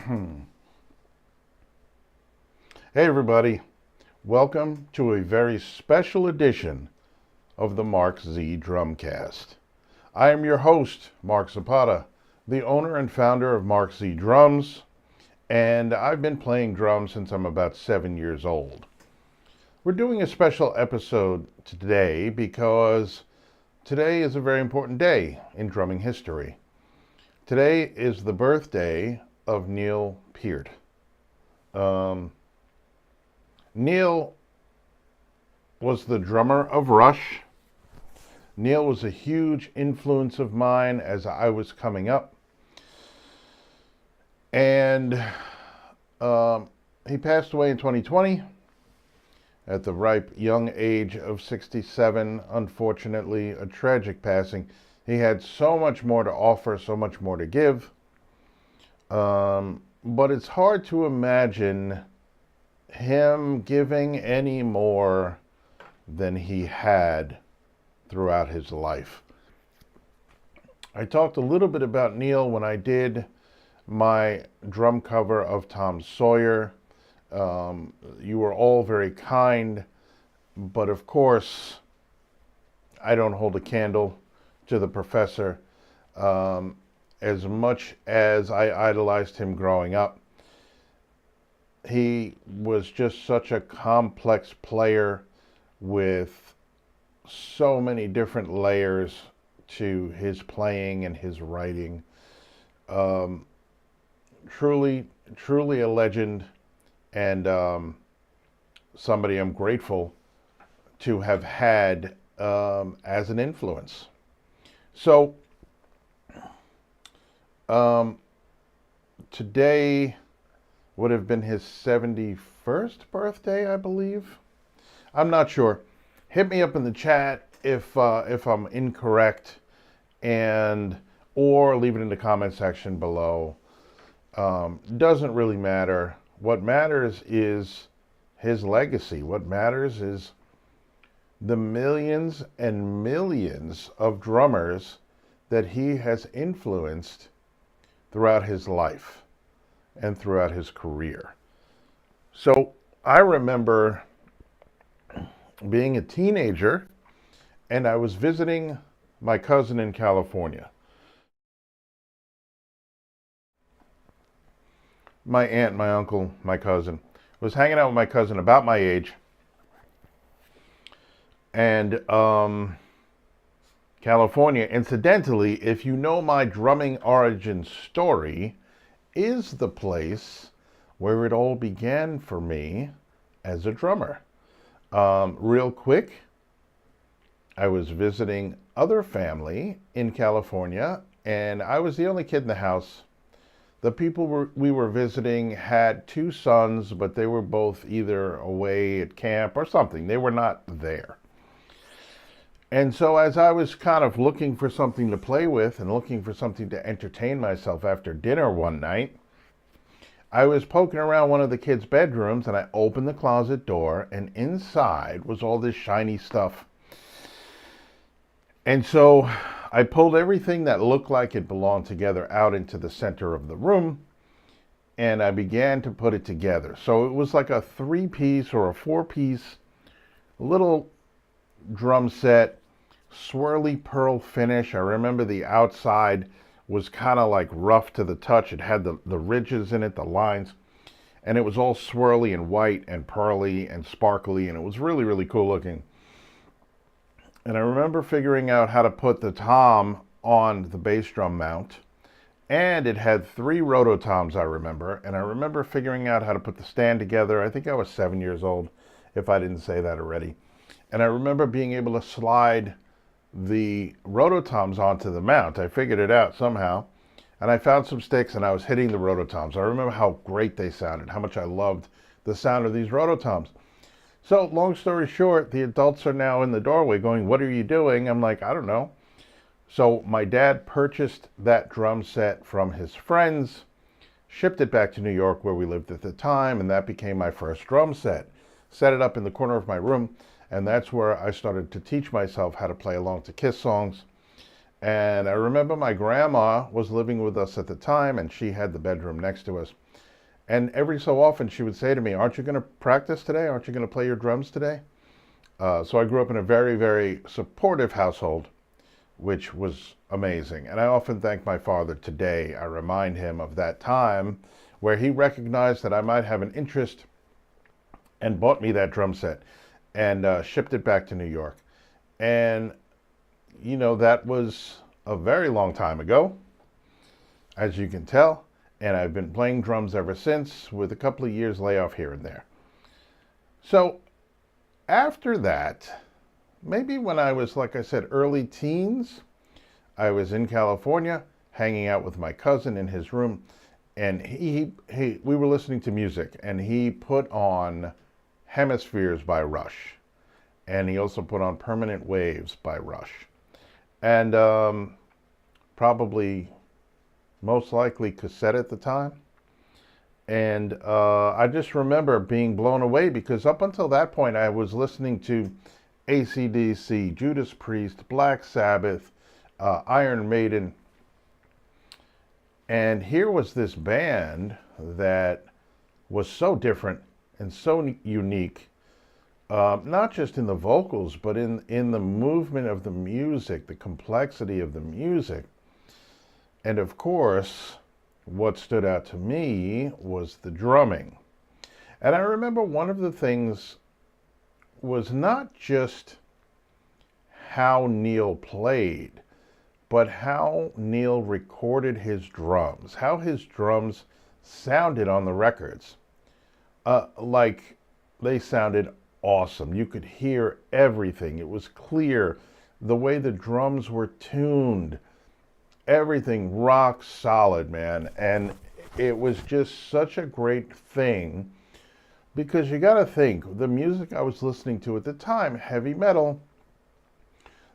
Hey everybody, welcome to a very special edition of the MarkZDrumcast. I am your host, Mark Zapata, the owner and founder of MarkZDrums, and I've been playing drums since I'm about 7 years old. We're doing a special episode today because today is a very important day in drumming history. Today is the birthday of Neil Peart. Neil was the drummer of Rush. Neil was a huge influence of mine as I was coming up. And he passed away in 2020 at the ripe young age of 67. Unfortunately, a tragic passing. He had so much more to offer, so much more to give. But it's hard to imagine him giving any more than he had throughout his life. I talked a little bit about Neil when I did my drum cover of Tom Sawyer. You were all very kind, but of course, I don't hold a candle to the professor. As much as I idolized him growing up, he was just such a complex player with so many different layers to his playing and his writing. Truly a legend, and somebody I'm grateful to have had as an influence. So today would have been his 71st birthday, I believe. I'm not sure. Hit me up in the chat if I'm incorrect, or leave it in the comment section below. Doesn't really matter. What matters is his legacy. What matters is the millions and millions of drummers that he has influenced throughout his life and throughout his career. So I remember being a teenager, and I was visiting my cousin in California. My aunt, my uncle, my cousin was hanging out with my cousin about my age, and California, incidentally, if you know my drumming origin story, is the place where it all began for me as a drummer. Real quick, I was visiting other family in California, and I was the only kid in the house. The people we were visiting had 2 sons, but they were both either away at camp or something. They were not there. And so as I was kind of looking for something to play with and looking for something to entertain myself after dinner one night, I was poking around one of the kids' bedrooms, and I opened the closet door, and inside was all this shiny stuff. And so I pulled everything that looked like it belonged together out into the center of the room, and I began to put it together. So it was like a 3-piece or a 4-piece little drum set, swirly pearl finish. I remember the outside was kind of like rough to the touch. It had the ridges in it, the lines, and it was all swirly and white and pearly and sparkly, and it was really, really cool looking. And I remember figuring out how to put the tom on the bass drum mount, and it had 3 rototoms, I remember, and I remember figuring out how to put the stand together. I think I was 7 years old, if I didn't say that already. And I remember being able to slide the rototoms onto the mount. I figured it out somehow, and I found some sticks, and I was hitting the rototoms. I remember how great they sounded, how much I loved the sound of these rototoms. So long story short, the adults are now in the doorway going, "What are you doing?" I'm like, "I don't know." So my dad purchased that drum set from his friends, shipped it back to New York where we lived at the time, and that became my first drum set. Set it up in the corner of my room, and that's where I started to teach myself how to play along to Kiss songs. And I remember my grandma was living with us at the time, and she had the bedroom next to us. And every so often she would say to me, "Aren't you going to practice today? Aren't you going to play your drums today?" So I grew up in a very, very supportive household, which was amazing. And I often thank my father today. I remind him of that time where he recognized that I might have an interest and bought me that drum set and shipped it back to New York. And, that was a very long time ago, as you can tell. And I've been playing drums ever since, with a couple of years layoff here and there. So after that, maybe when I was, like I said, early teens, I was in California hanging out with my cousin in his room, and we were listening to music, and he put on Hemispheres by Rush, and he also put on Permanent Waves by Rush, and probably most likely cassette at the time. And I just remember being blown away, because up until that point I was listening to AC/DC, Judas Priest, Black Sabbath, Iron Maiden. And here was this band that was so different and so unique, not just in the vocals, but in the movement of the music, the complexity of the music. And of course, what stood out to me was the drumming. And I remember one of the things was not just how Neil played, but how Neil recorded his drums, how his drums sounded on the records. Like, they sounded awesome. You could hear everything. It was clear. The way the drums were tuned, everything rock solid, man. And it was just such a great thing, because you got to think, the music I was listening to at the time, heavy metal,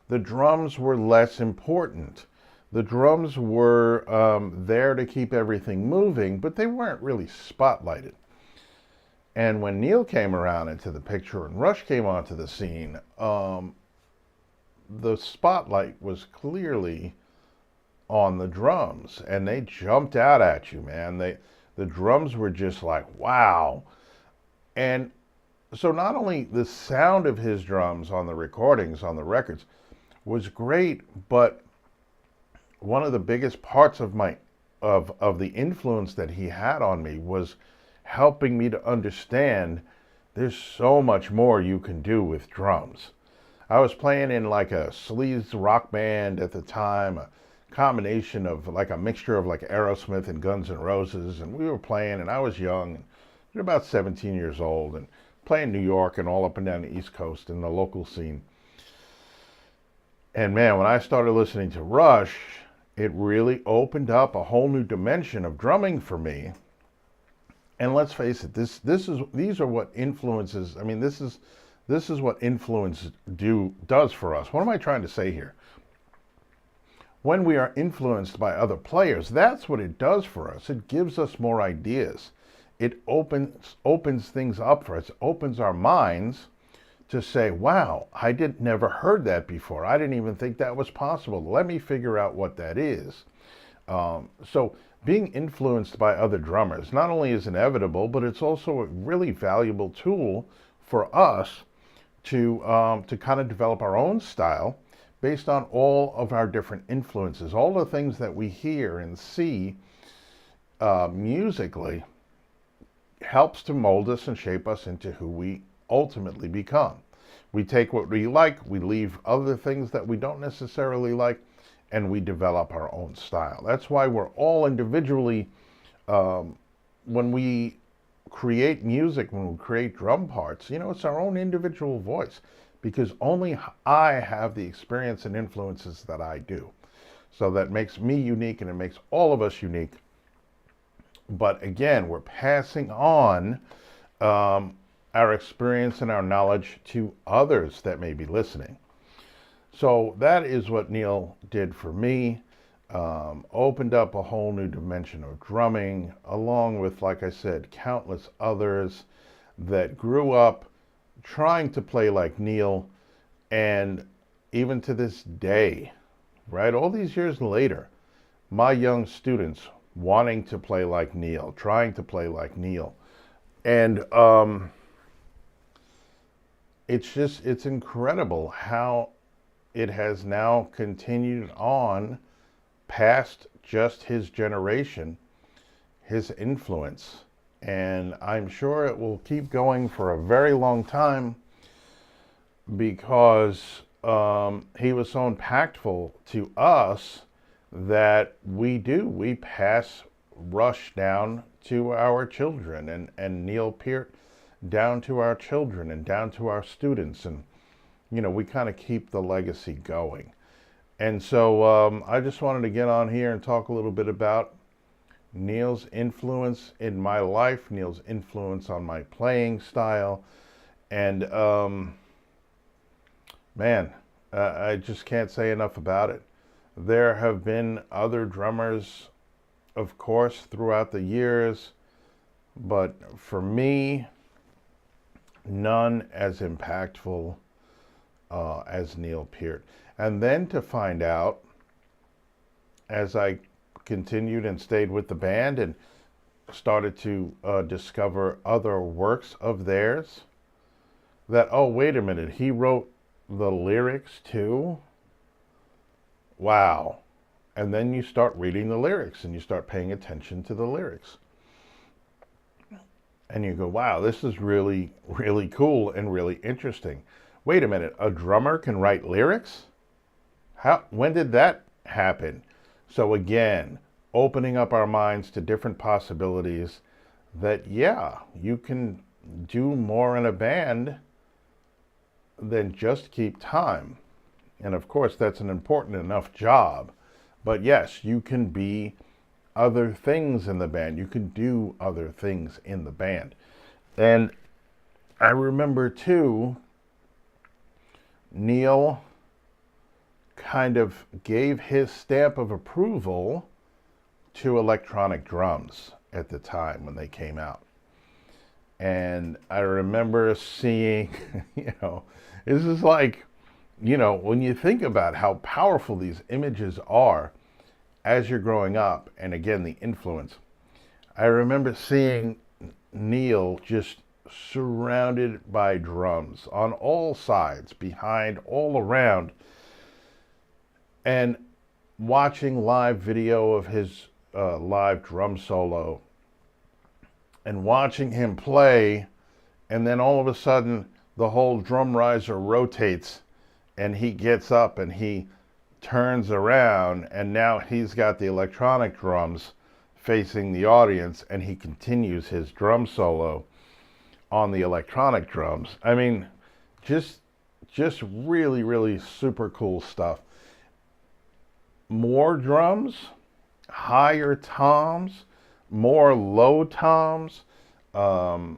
the drums were less important. The drums were there to keep everything moving, but they weren't really spotlighted. And when Neil came around into the picture and Rush came onto the scene, the spotlight was clearly on the drums, and they jumped out at you, man. The drums were just like, wow. And so not only the sound of his drums on the recordings, on the records, was great, but one of the biggest parts of the influence that he had on me was helping me to understand there's so much more you can do with drums. I was playing in like a sleaze rock band at the time, a combination of like a mixture of like Aerosmith and Guns N' Roses, and we were playing, and I was young, about 17 years old, and playing New York and all up and down the East Coast in the local scene. And man, when I started listening to Rush, it really opened up a whole new dimension of drumming for me. And let's face it, these are what influences. I mean, this is what influence does for us. What am I trying to say here? When we are influenced by other players, that's what it does for us. It gives us more ideas. It opens things up for us. It opens our minds to say, wow, I never heard that before. I didn't even think that was possible. Let me figure out what that is. So being influenced by other drummers not only is inevitable, but it's also a really valuable tool for us to kind of develop our own style based on all of our different influences, all the things that we hear and see musically helps to mold us and shape us into who we ultimately become. We take what we like, we leave other things that we don't necessarily like, and we develop our own style. That's why we're all individually, when we create music, when we create drum parts, it's our own individual voice, because only I have the experience and influences that I do. So that makes me unique, and it makes all of us unique. But again, we're passing on our experience and our knowledge to others that may be listening. So that is what Neil did for me. Opened up a whole new dimension of drumming, along with, like I said, countless others that grew up trying to play like Neil, and even to this day, right? All these years later, my young students wanting to play like Neil, trying to play like Neil. And it's incredible how it has now continued on past just his generation, his influence. And I'm sure it will keep going for a very long time because he was so impactful to us that we pass Rush down to our children, and Neil Peart down to our children and down to our students. And, we kind of keep the legacy going. And so I just wanted to get on here and talk a little bit about Neil's influence in my life, Neil's influence on my playing style. And man, I just can't say enough about it. There have been other drummers, of course, throughout the years, but for me, none as impactful as Neil Peart. And then to find out, as I continued and stayed with the band and started to discover other works of theirs, that, oh, wait a minute, he wrote the lyrics too? Wow. And then you start reading the lyrics and you start paying attention to the lyrics. And you go, wow, this is really, really cool and really interesting. Wait a minute, a drummer can write lyrics? When did that happen? So again, opening up our minds to different possibilities that, yeah, you can do more in a band than just keep time. And of course, that's an important enough job. But yes, you can be other things in the band. You can do other things in the band. And I remember too, Neil kind of gave his stamp of approval to electronic drums at the time when they came out. And I remember seeing, this is like, when you think about how powerful these images are as you're growing up, and again, the influence, I remember seeing Neil just surrounded by drums on all sides, behind, all around, and watching live video of his live drum solo and watching him play, and then all of a sudden the whole drum riser rotates and he gets up and he turns around, and now he's got the electronic drums facing the audience and he continues his drum solo on the electronic drums. I mean, just really, really super cool stuff. More drums, higher toms, more low toms, and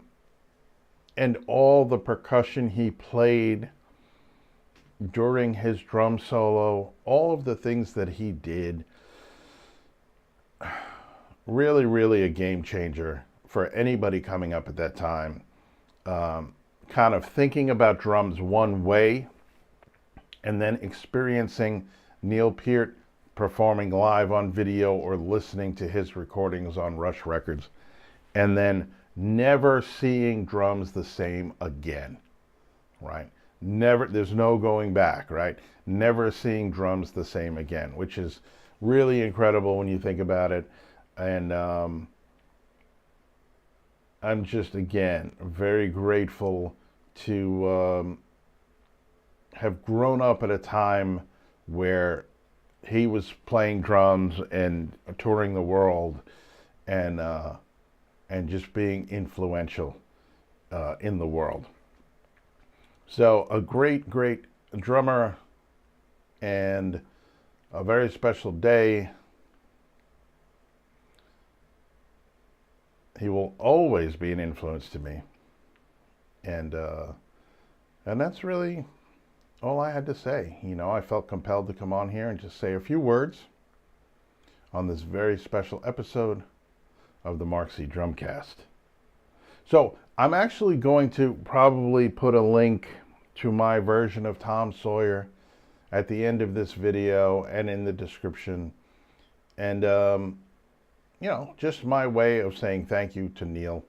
all the percussion he played during his drum solo, all of the things that he did, really, really a game changer for anybody coming up at that time. Kind of thinking about drums one way and then experiencing Neil Peart performing live on video or listening to his recordings on Rush Records, and then never seeing drums the same again, right? Never, there's no going back, right? Never seeing drums the same again, which is really incredible when you think about it. And I'm just, again, very grateful to have grown up at a time where he was playing drums and touring the world and just being influential in the world. So a great, great drummer and a very special day. He will always be an influence to me. And that's really all I had to say. I felt compelled to come on here and just say a few words on this very special episode of the MarkZDrumcast. So I'm actually going to probably put a link to my version of Tom Sawyer at the end of this video and in the description. And, just my way of saying thank you to Neil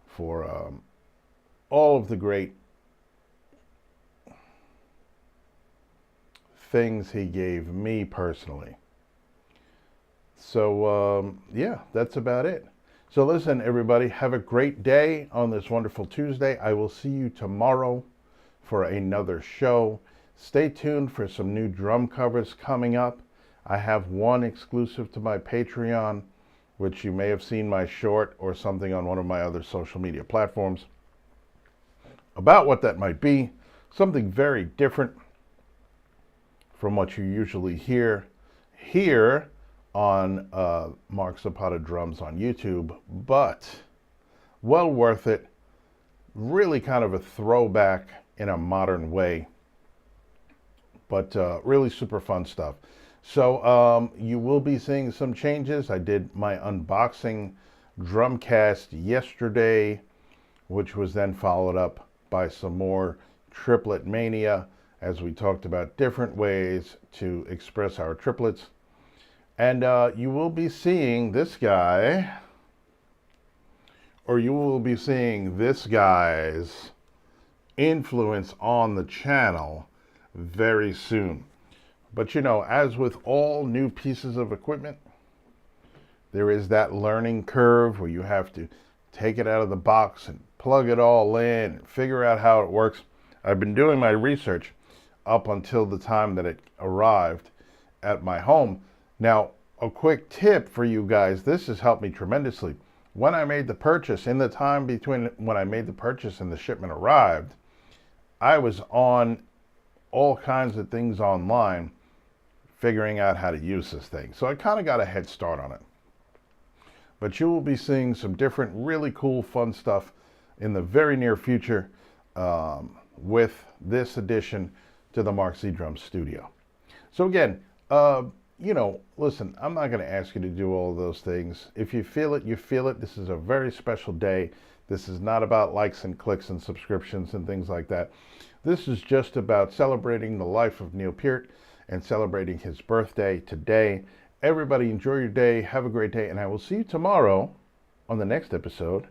for all of the great things he gave me personally. So, that's about it. So listen, everybody, have a great day on this wonderful Tuesday. I will see you tomorrow for another show. Stay tuned for some new drum covers coming up. I have one exclusive to my Patreon, which you may have seen my short or something on one of my other social media platforms about what that might be. Something very different from what you usually hear here on MarkZDrums on YouTube, but well worth it. Really kind of a throwback in a modern way, but really super fun stuff. So you will be seeing some changes. I did my unboxing Drumcast yesterday, which was then followed up by some more triplet mania, as we talked about different ways to express our triplets. And you will be seeing this guy, or you will be seeing this guy's influence on the channel very soon. But as with all new pieces of equipment, there is that learning curve where you have to take it out of the box and plug it all in and figure out how it works. I've been doing my research up until the time that it arrived at my home. Now, a quick tip for you guys, this has helped me tremendously. When I made the purchase, in the time between when I made the purchase and the shipment arrived, I was on all kinds of things online figuring out how to use this thing. So I kind of got a head start on it. But you will be seeing some different, really cool, fun stuff in the very near future with this addition to the MarkZDrums studio. So again, listen, I'm not going to ask you to do all of those things. If you feel it, you feel it. This is a very special day. This is not about likes and clicks and subscriptions and things like that. This is just about celebrating the life of Neil Peart and celebrating his birthday today. Everybody enjoy your day. Have a great day. And I will see you tomorrow on the next episode